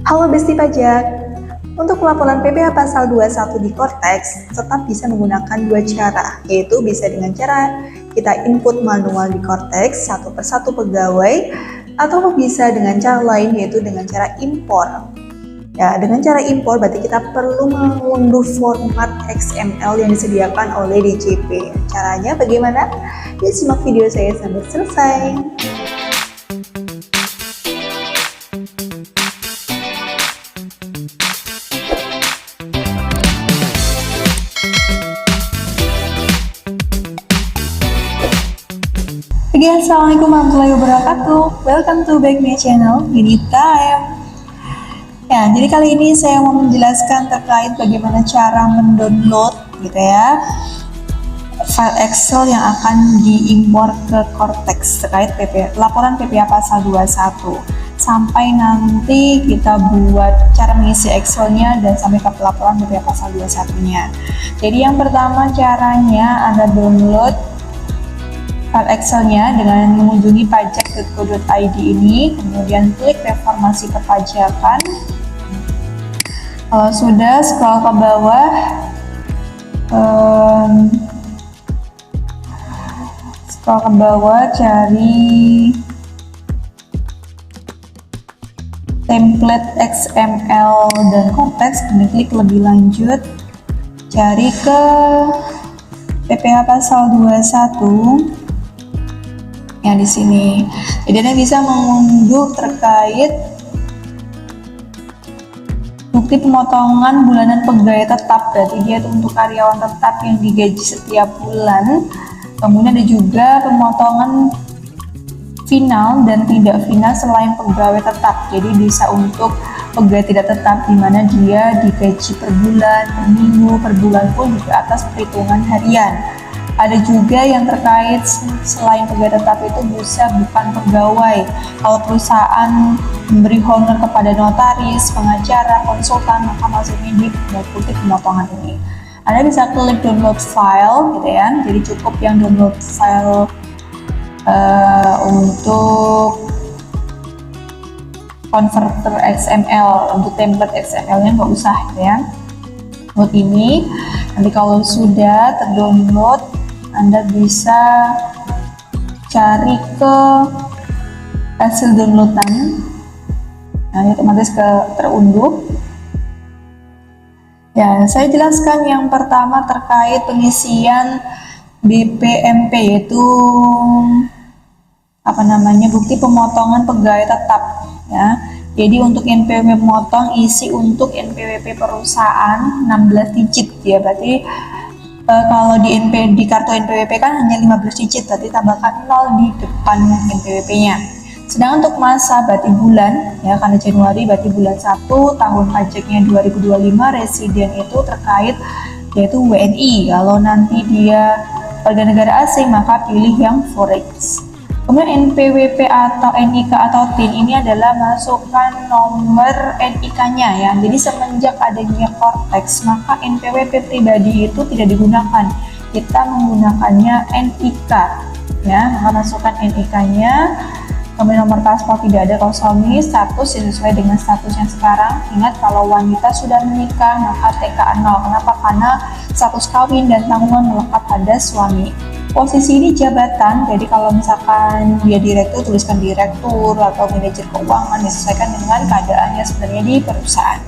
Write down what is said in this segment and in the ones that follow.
Halo Besti Pajak, untuk pelaporan PPh pasal 21 di Cortex tetap bisa menggunakan dua cara, yaitu bisa dengan cara kita input manual di Cortex satu persatu pegawai, atau bisa dengan cara lain yaitu dengan cara impor. Ya, dengan cara impor berarti kita perlu mengunduh format XML yang disediakan oleh DJP. Caranya bagaimana? Yuk simak video saya sampai selesai. Oke, assalamualaikum warahmatullahi wabarakatuh. Welcome to back my channel, Anytime. Ya, jadi kali ini saya mau menjelaskan terkait bagaimana cara mendownload gitu ya file Excel yang akan diimpor ke Cortex terkait laporan PPh pasal 21. Sampai nanti kita buat cara mengisi Excel-nya dan sampai ke pelaporan PPh pasal 21-nya. Jadi yang pertama caranya Anda download file Excel-nya dengan mengunjungi pajak.go.id ini, kemudian klik reformasi perpajakan. Kalau sudah, scroll ke bawah, cari template XML dan Cortex, kemudian klik lebih lanjut, cari ke PPh pasal 21 yang di sini. Jadi Anda bisa mengunduh terkait bukti pemotongan bulanan pegawai tetap, berarti dia untuk karyawan tetap yang digaji setiap bulan. Kemudian ada juga pemotongan final dan tidak final selain pegawai tetap. Jadi bisa untuk pegawai tidak tetap di mana dia digaji per bulan, per minggu, per bulan pun juga atas perhitungan harian. Ada juga yang terkait selain pegawai tetap itu bisa bukan pegawai. Kalau perusahaan memberi honor kepada notaris, pengacara, konsultan, maka masuknya di bukti pemotongan ini. Anda bisa klik download file gitu ya. Jadi cukup yang download file untuk converter XML, untuk template XML-nya nggak usah gitu ya. Download ini, nanti kalau sudah terdownload, Anda bisa cari ke hasil downloadan. Nah, ini otomatis terunduh. Ya, saya jelaskan yang pertama terkait pengisian BPMP, yaitu bukti pemotongan pegawai tetap ya. Jadi untuk NPWP memotong isi untuk NPWP perusahaan 16 digit ya, berarti kalau di kartu NPWP kan hanya 15 digit, berarti tambahkan 0 di depan NPWP-nya. Sedangkan untuk masa berarti bulan ya, karena Januari berarti bulan 1, tahun pajaknya 2025, residen itu terkait yaitu WNI. Kalau nanti dia warga negara asing maka pilih yang forex. Kemudian NPWP atau NIK atau TIN ini adalah masukkan nomor NIK-nya ya. Jadi semenjak adanya Cortex maka NPWP pribadi itu tidak digunakan. Kita menggunakannya NIK ya. Maka masukkan NIK-nya. Kemudian nomor paspor tidak ada kalau suami, status yang sesuai dengan status yang sekarang. Ingat kalau wanita sudah menikah maka TKA 0. Kenapa? Karena status kawin dan tanggungan melekat pada suami. Posisi ini jabatan, jadi kalau misalkan dia direktur, tuliskan direktur atau manajer keuangan, disesuaikan dengan keadaannya sebenarnya di perusahaan.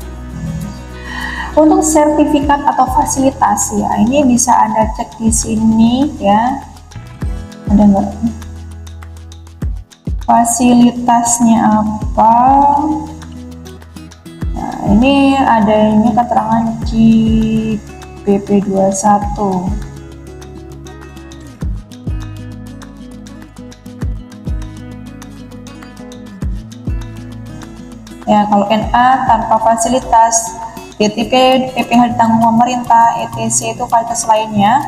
Untuk sertifikat atau fasilitas ya, ini bisa Anda cek di sini ya. Ada nggak? Fasilitasnya apa? Nah, ini adanya keterangan JBP21. Ya, kalau NA tanpa fasilitas, DTP, PPh ditanggung pemerintah, ETC itu fasilitas lainnya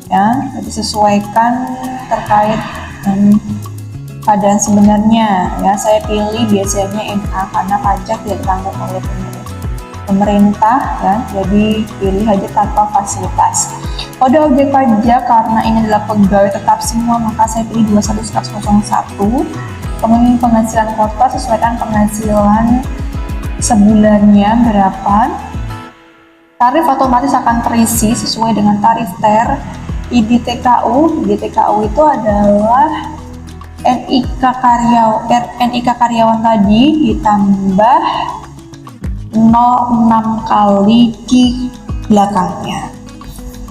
ya, jadi sesuaikan terkait keadaan sebenarnya ya. Saya pilih biasanya NA karena pajak tidak ditanggung oleh pemerintah ya, jadi pilih aja tanpa fasilitas. Kode objek pajak karena ini adalah pegawai tetap semua maka saya pilih 21/01. Kemudian penghasilan kota sesuaikan penghasilan sebulannya berapa. Tarif otomatis akan terisi sesuai dengan tarif TER. IDTKU itu adalah NIK karyawan tadi ditambah 0,6 kali di belakangnya.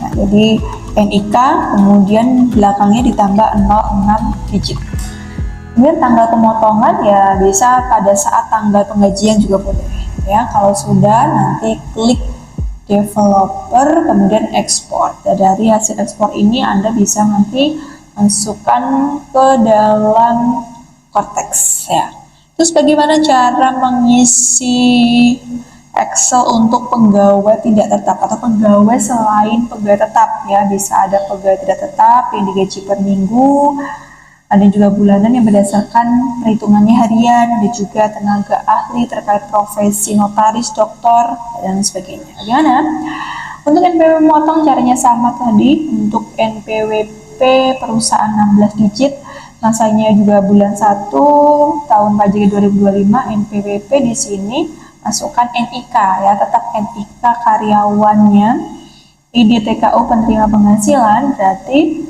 Nah, jadi NIK kemudian belakangnya ditambah 0,6 digit. Kemudian tanggal pemotongan ya bisa pada saat tanggal penggajian juga boleh ya. Kalau sudah nanti klik developer kemudian ekspor. Dari hasil ekspor ini Anda bisa nanti masukkan ke dalam Cortex ya. Terus bagaimana cara mengisi Excel untuk pegawai tidak tetap atau pegawai selain pegawai tetap ya. Bisa ada pegawai tidak tetap yang digaji per minggu, ada juga bulanan yang berdasarkan perhitungannya harian, ada juga tenaga ahli terkait profesi notaris, dokter, dan sebagainya. Bagaimana? Untuk NPWP memotong caranya sama tadi. Untuk NPWP perusahaan 16 digit, masanya juga bulan 1 tahun pajak 2025. NPWP di sini masukkan NIK ya, tetap NIK karyawannya. IDTKU penerima penghasilan, berarti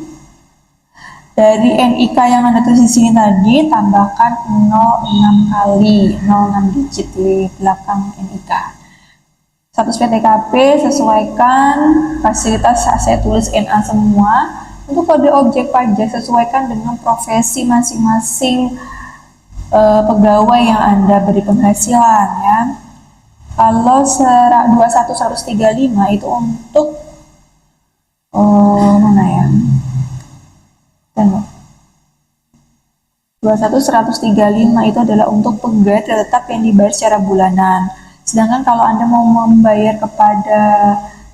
dari NIK yang Anda tulis di sini tadi tambahkan 06 kali 06 digit di belakang NIK. Status PTKP sesuaikan, fasilitas saya tulis NA semua. Untuk kode objek pajak sesuaikan dengan profesi masing-masing pegawai yang Anda beri penghasilan ya. Kalau 21135 itu untuk mana ya? 21135 itu adalah untuk pegawai tetap yang dibayar secara bulanan. Sedangkan kalau Anda mau membayar kepada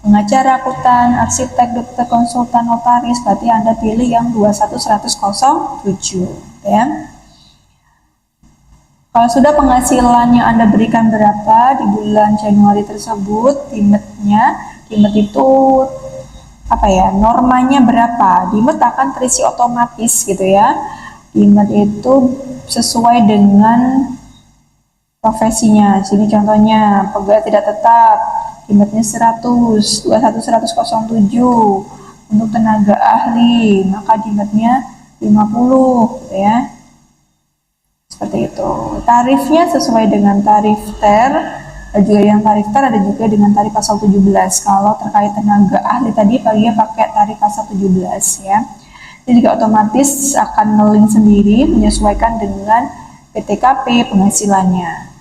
pengacara, akuntan, arsitek, dokter, konsultan, notaris, berarti Anda pilih yang 21107 ya. Kalau sudah penghasilan yang Anda berikan berapa di bulan Januari tersebut, Dimet itu apa ya, normanya berapa, Dimet akan terisi otomatis gitu ya. Dimet itu sesuai dengan profesinya. Sini contohnya pegawai tidak tetap, Dimetnya 100, 21107. Untuk tenaga ahli maka Dimetnya 50 gitu ya. Seperti itu. Tarifnya sesuai dengan tarif TER. Ada juga yang tarif TER, ada juga dengan tarif pasal 17. Kalau terkait tenaga ahli tadi dia pakai tarif pasal 17 ya. Ini juga otomatis akan nge-link sendiri menyesuaikan dengan PTKP penghasilannya.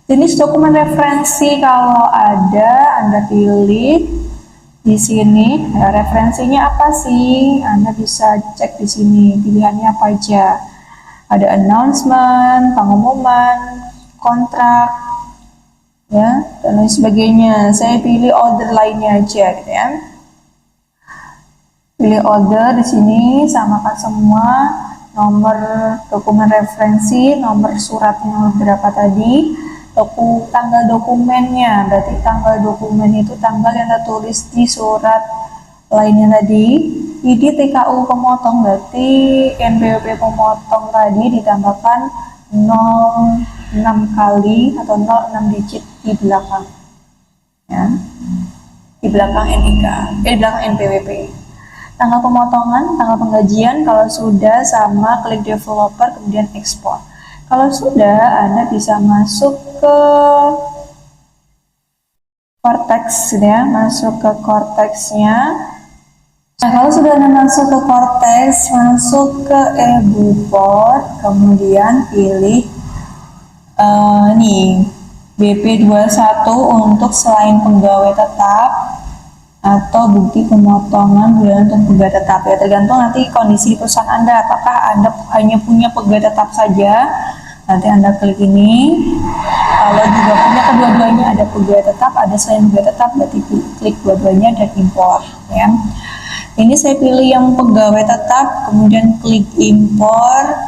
Jenis dokumen referensi kalau ada Anda pilih di sini. Ya, referensinya apa sih? Anda bisa cek di sini pilihannya apa aja. Ada announcement, pengumuman, kontrak, ya, dan lain sebagainya. Saya pilih order lainnya aja, gitu ya. Pilih order di sini, samakan semua nomor dokumen referensi, nomor suratnya nomor berapa tadi, tanggal dokumennya, berarti tanggal dokumen itu tanggal yang tertulis di surat lainnya tadi. IDTKU pemotong berarti NPWP pemotong tadi ditambahkan 06 kali atau 06 digit di belakang ya, di belakang NIK, di belakang NPWP. Tanggal pemotongan, tanggal penggajian kalau sudah sama klik developer kemudian ekspor. Kalau sudah Anda bisa masuk ke Cortex ya, masuk ke Cortexnya. Nah, kalau sudah Anda masuk ke Cortex, masuk ke e-Buport, kemudian pilih nih BP21 untuk selain pegawai tetap atau bukti pemotongan bulan untuk pegawai tetap ya, tergantung nanti kondisi perusahaan Anda, apakah Anda hanya punya pegawai tetap saja, nanti Anda klik ini. Kalau juga punya kedua-duanya, ada pegawai tetap, ada selain pegawai tetap, berarti klik dua-duanya dan import ya. Ini saya pilih yang pegawai tetap, kemudian klik import,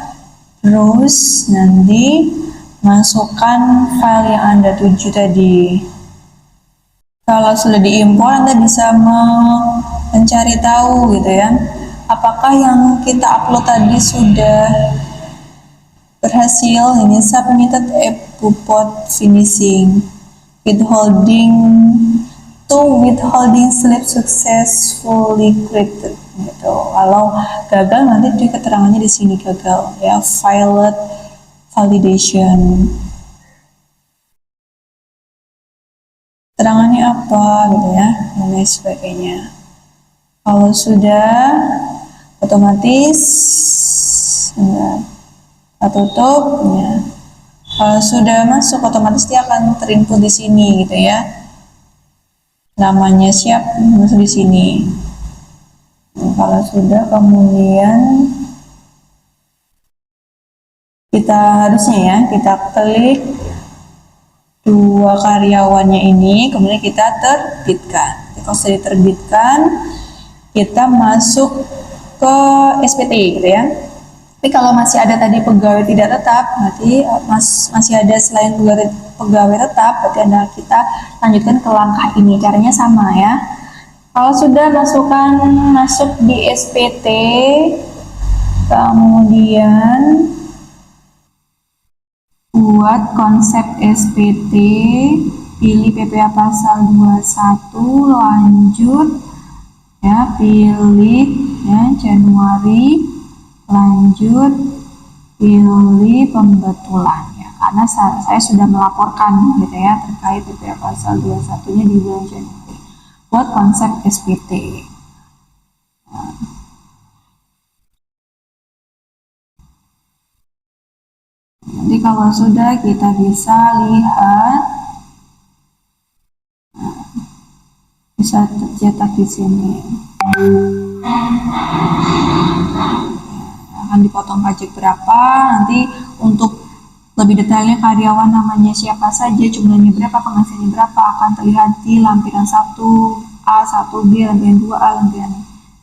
terus nanti masukkan file yang Anda tuju tadi. Kalau sudah diimpor, Anda bisa mencari tahu gitu ya, apakah yang kita upload tadi sudah berhasil ini submitted Epupot finishing withholding slip successfully created gitu. Kalau gagal nanti di keterangannya di sini gagal ya, failed validation. Keterangannya apa gitu ya, dan lain sebagainya. Kalau sudah otomatis tutup ya. Kalau sudah masuk otomatis dia akan terinput di sini gitu ya. Namanya siap masuk di sini. Kalau sudah kemudian kita harusnya ya kita klik dua karyawannya ini, kemudian kita terbitkan. Kalau sudah diterbitkan, kita masuk ke SPT gitu ya. Tapi kalau masih ada tadi pegawai tidak tetap, nanti masih ada selain pegawai tetap, berarti kita lanjutkan ke langkah ini. Caranya sama ya. Kalau sudah masuk di SPT, kemudian buat konsep SPT, pilih PPA pasal 21, lanjut ya, pilih ya Januari, lanjut pilih pembetulan ya, karena saya sudah melaporkan gitu ya terkait PPA pasal 21 nya di bulan Januari buat konsep SPT. Jadi kalau sudah kita bisa lihat, bisa tercetak di sini. Akan dipotong pajak berapa, nanti untuk lebih detailnya karyawan namanya siapa saja, jumlahnya berapa, penghasilannya berapa, akan terlihat di lampiran 1A, 1B, lampiran 2A, lampiran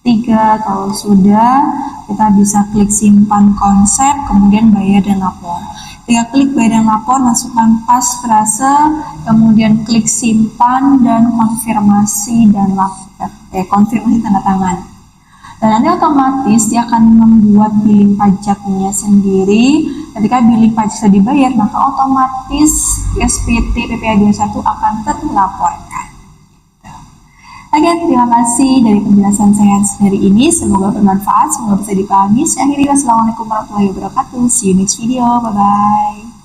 3. Kalau sudah, kita bisa klik simpan konsep, kemudian bayar dan lapor. Ketika klik bayar dan lapor, masukkan pas frase, kemudian klik simpan dan konfirmasi dan lapor, konfirmasi tanda tangan. Dan nanti otomatis dia akan membuat billing pajaknya sendiri. Ketika billing pajak sudah dibayar, maka otomatis SPT PPA 21 akan terlaporkan. Oke, terima kasih dari penjelasan saya hari ini. Semoga bermanfaat, semoga bisa dipahami. Saya akhiri, wassalamualaikum warahmatullahi wabarakatuh. See you next video. Bye-bye.